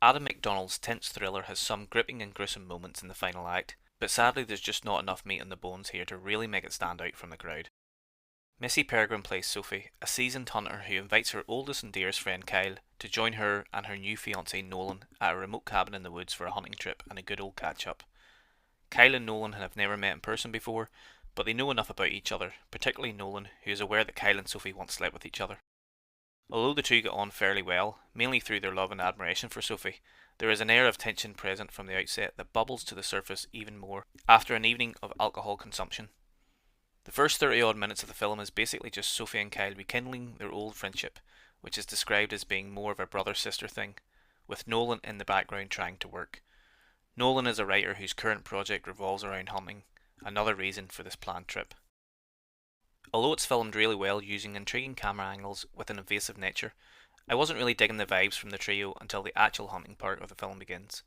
Adam MacDonald's tense thriller has some gripping and gruesome moments in the final act, but sadly there's just not enough meat on the bones here to really make it stand out from the crowd. Missy Peregrym plays Sophie, a seasoned hunter who invites her oldest and dearest friend Kyle to join her and her new fiancé Nolan at a remote cabin in the woods for a hunting trip and a good old catch up. Kyle and Nolan have never met in person before, but they know enough about each other, particularly Nolan, who is aware that Kyle and Sophie once slept with each other. Although the two get on fairly well, mainly through their love and admiration for Sophie, there is an air of tension present from the outset that bubbles to the surface even more after an evening of alcohol consumption. The first 30 odd minutes of the film is basically just Sophie and Kyle rekindling their old friendship, which is described as being more of a brother-sister thing, with Nolan in the background trying to work. Nolan is a writer whose current project revolves around hunting, another reason for this planned trip. Although it's filmed really well using intriguing camera angles with an evasive nature, I wasn't really digging the vibes from the trio until the actual hunting part of the film begins.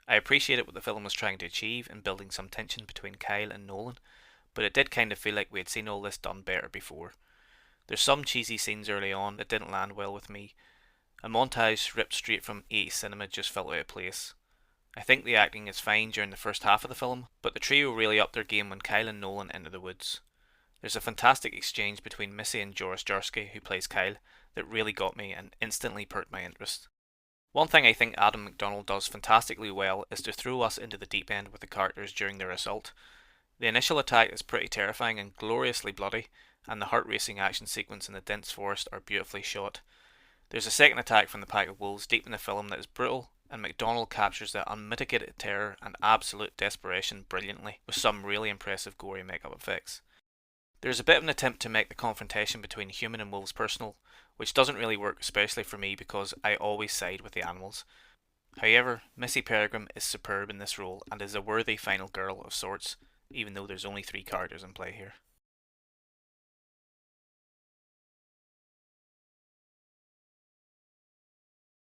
I appreciated what the film was trying to achieve in building some tension between Kyle and Nolan, but it did kind of feel like we had seen all this done better before. There's some cheesy scenes early on that didn't land well with me. A montage ripped straight from 80s cinema just felt out of place. I think the acting is fine during the first half of the film, but the trio really upped their game when Kyle and Nolan enter the woods. There's a fantastic exchange between Missy and Joris Jarsky, who plays Kyle, that really got me and instantly perked my interest. One thing I think Adam MacDonald does fantastically well is to throw us into the deep end with the characters during their assault. The initial attack is pretty terrifying and gloriously bloody, and the heart-racing action sequence in the dense forest are beautifully shot. There's a second attack from the pack of wolves deep in the film that is brutal, and MacDonald captures the unmitigated terror and absolute desperation brilliantly, with some really impressive gory makeup effects. There's a bit of an attempt to make the confrontation between human and wolves personal, which doesn't really work, especially for me because I always side with the animals. However, Missy Peregrym is superb in this role and is a worthy final girl of sorts, even though there's only 3 characters in play here.